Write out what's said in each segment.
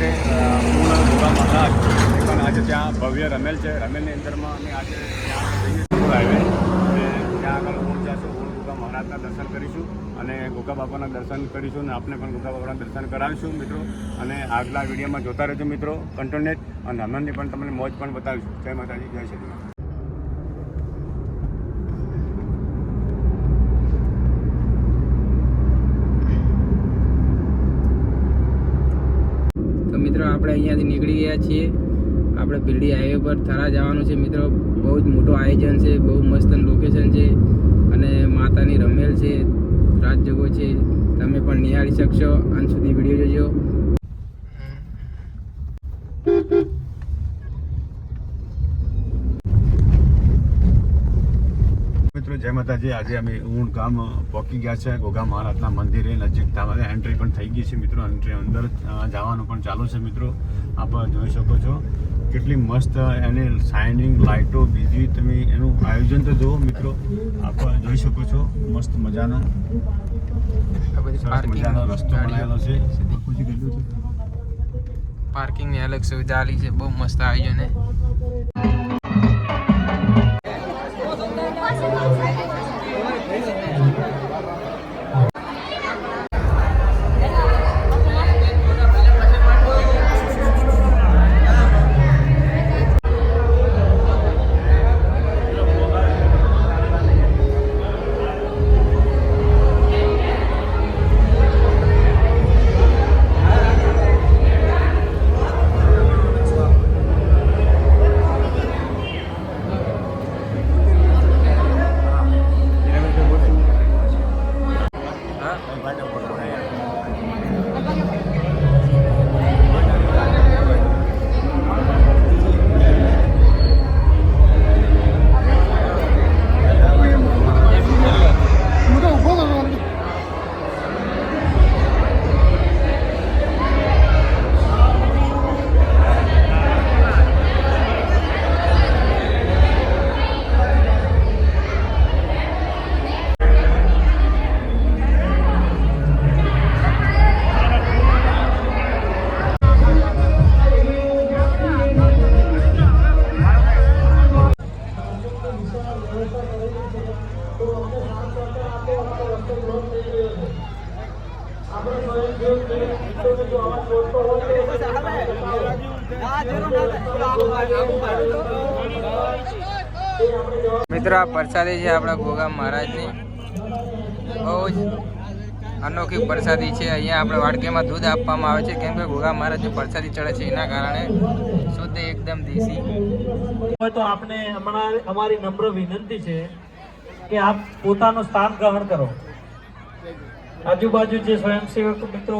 છે પૂર્ણ ગોગા મહારાજ પણ આજે ત્યાં ભવ્ય રમેલ છે. રમેલની અંદરમાં અમે આજે ત્યાં જઈએ હાઈવે ત્યાં આગળ પહોંચ્યા છું. ગોગા મહારાજના દર્શન કરીશું અને ગોગા બાપાના દર્શન કરીશું અને આપણે પણ ગોગા બાપાના દર્શન કરાવીશું મિત્રો. અને આગલા વિડીયોમાં જોતા રહેજો મિત્રો કન્ટિન્યુઅસ. અને હનુમાનની પણ તમને મોજ પણ બતાવીશું. જય માતાજી, જય શ્રી કૃષ્ણ. મિત્રો આપણે અહીંયાથી નીકળી ગયા છીએ. આપણે ભીલડી હાઈવે પર થરા જવાનું છે મિત્રો. બહુ જ મોટું આયોજન છે, બહુ મસ્ત લોકેશન છે અને માતાની રમેલ છે, રાજજગો છે. તમે પણ નિહાળી શકશો. અંત સુધી વિડીયો જોજો. મિત્રો જય માતાજી. આજે અમે ઊણ ગામ પહોંચી ગયા છે. ગોગા મહારાજના મંદિરે નજીક થવા એન્ટ્રી પણ થઈ ગઈ છે મિત્રો. એન્ટ્રી અંદર જવાનું પણ ચાલુ છે મિત્રો. આપ જોઈ શકો છો કેટલી મસ્ત એની શાઇનિંગ લાઇટો બીજી તમે એનું આયોજન તો જુઓ મિત્રો. આપ જોઈ શકો છો મસ્ત મજાનો મજાનો રસ્તો બનાવેલો છે. પાર્કિંગની અલગ સુવિધા આલી છે. બહુ મસ્ત આયોજન છે. મિત્રો આ પ્રસાદી છે આપણા ગોગા મહારાજની. બહુ જ અનોખી પ્રસાદી છે. અહીંયા આપણે વાડકેમાં દૂધ આપવામાં આવે છે કેમ કે ગોગા મહારાજની પ્રસાદી ચડે છે એના કારણે શુદ્ધ એકદમ દેશી. તો આપને હમણાં અમારી નમ્ર વિનંતી છે કે આપ પોતાનું સ્થાન ગ્રહણ કરો. આજુબાજુ જે સ્વયંસેવક મિત્રો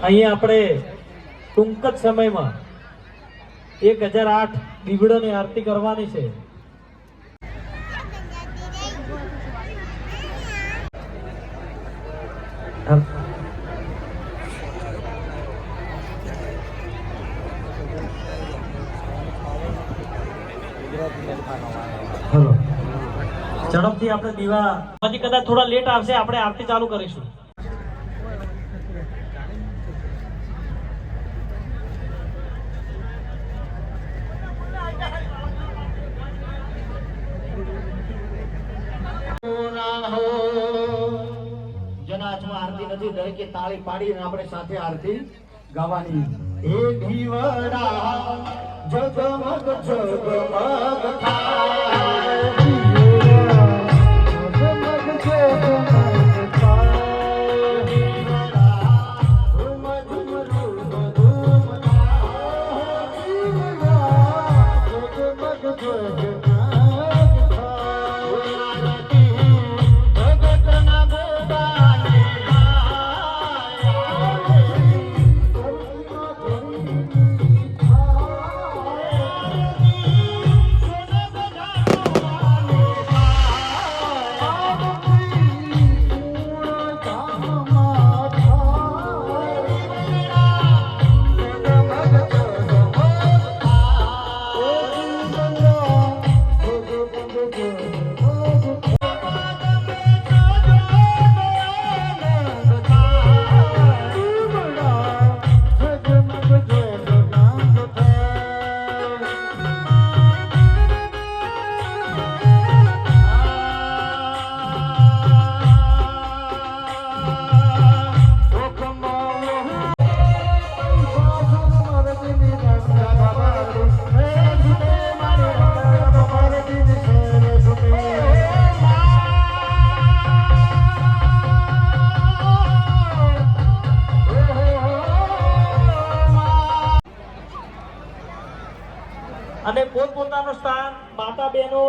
અહીંયા આપણે ટૂંક જ સમયમાં 1008 દીવડાની આરતી કરવાની છે. હલો, ઝડપથી આપણે દીવા પછી કદાચ થોડા લેટ આવશે. આપણે આરતી ચાલુ કરીશું. આરતી નથી દરેકે તાળી પાડીને આપણે સાથે આરતી ગાવાની. એ દીવડા જગમગ જગમગ થાય. પોતપોતાનું સ્થાન માતા બહેનો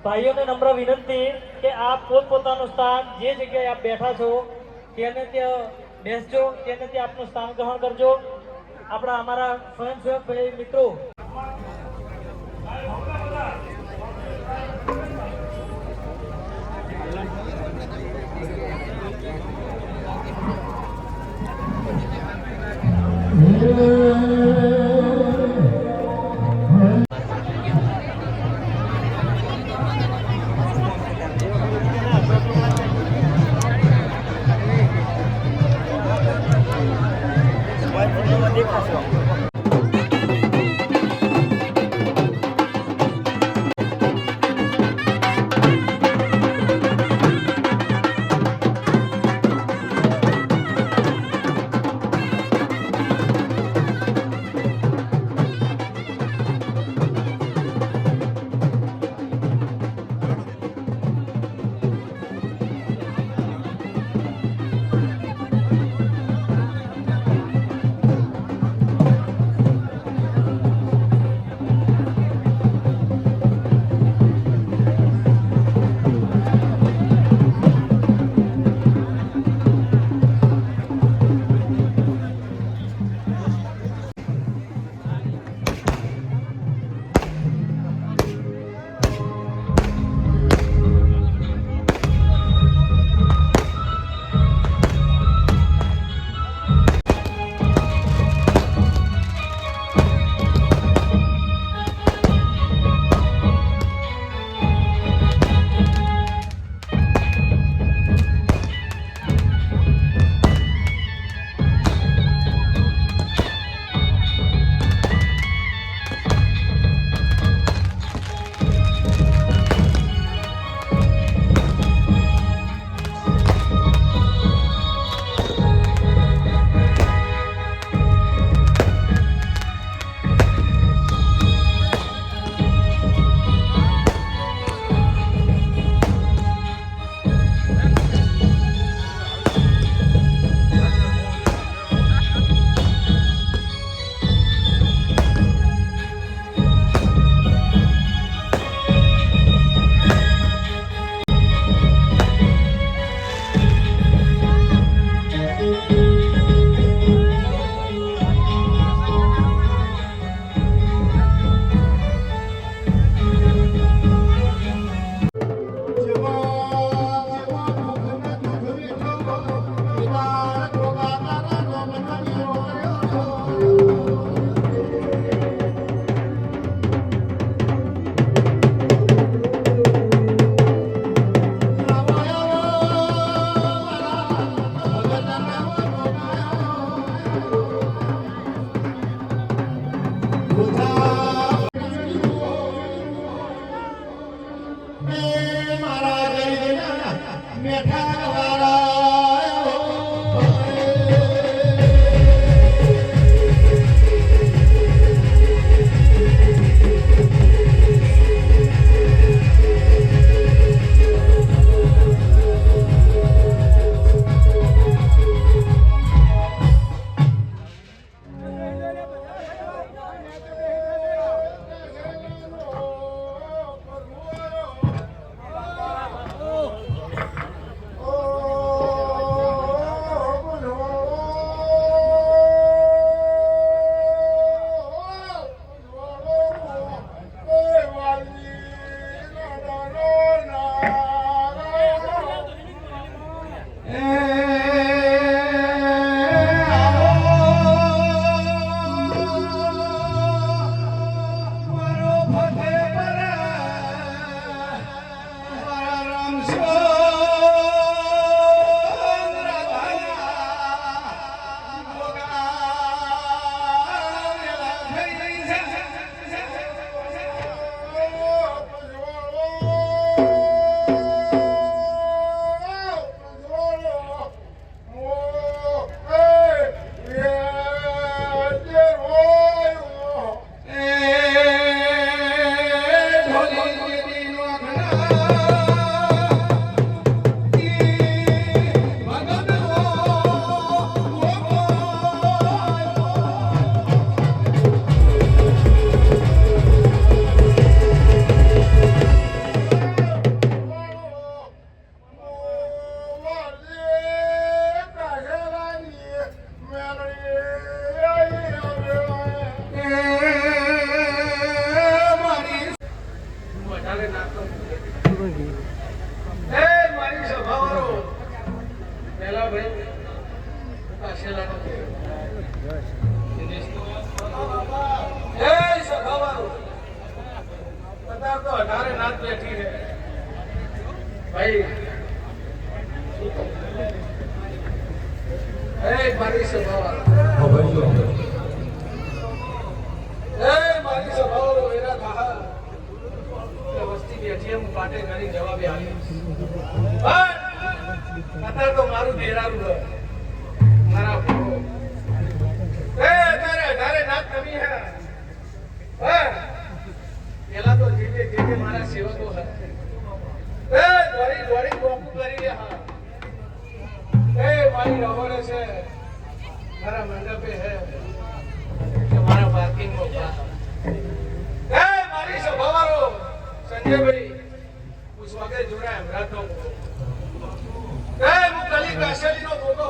ભાઈઓને નમ્ર વિનંતી કે આપ પોતપોતાનું સ્થાન જે જગ્યાએ આપ બેઠા છો તેને ત્યાં બેસજો, તેને ત્યાં આપનું સ્થાન ગ્રહણ કરજો. આપણા અમારા સ્વયંસેવક ભાઈ મિત્રો પહેલા ભાઈ કાશેલાનો જય સખાવાળો અત્યારે તો 18 નાથ બેઠી છે ભાઈ મારી સભાવાળો મારી સભાવાળો વેરા થા વસ્તી બેઠી હું પાટે કરી જવાબ અત્યારે તો મારું દેરારું છે મારા ભૂખો તારે નાથ કમી હે પેલા તો જે મારા સેવકો હે દોડી ગોપુ કરી રહ્યા મારી રવડે છે મારા મંડપે હે કે મારા પાર્કિંગમાં મારી સભાવાળો સંજયભાઈ ઉસ વગર જોડાય રાતો હું કલી કાશલીનો ભોગો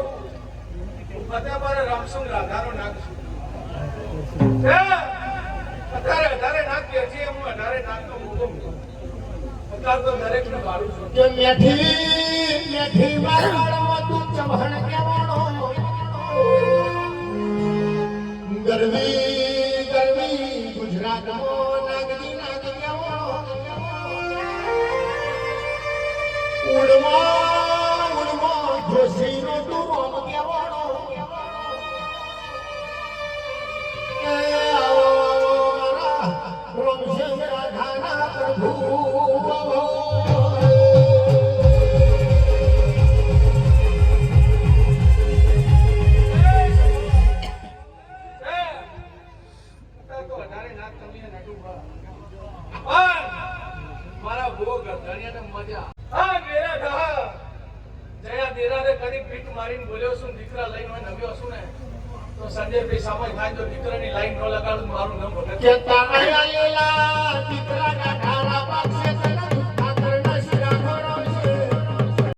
હું ફતેપુર રામસુંગ રાધાનો નાગ છું અત્યારે નાગ કે છે હું 18 નાગનો ભોગો હું અત્યારે તો દરેકને મારું છું કે મેઠી વાળો તું ચવહણ કેવાળો ગરવી ગુજરાતમાં નાગની કેવાળો ઉડમાં જોશીનો તું રોમ કેવાળો કે આવો મારા રોમશંગ રાધાના પ્રભુ મારા ભોગ ધણિયાને મજા હા મેરા દહા જયા દેરાને કદી પીટ મારીને બોલ્યો છું દીકરા લઈને નવ્યો છું ને તો સંજયભાઈ સામે થાય તો દીકરાની લાઈન ન લગાડું મારું નામ ભગત કે તારા આયેલા દીકરા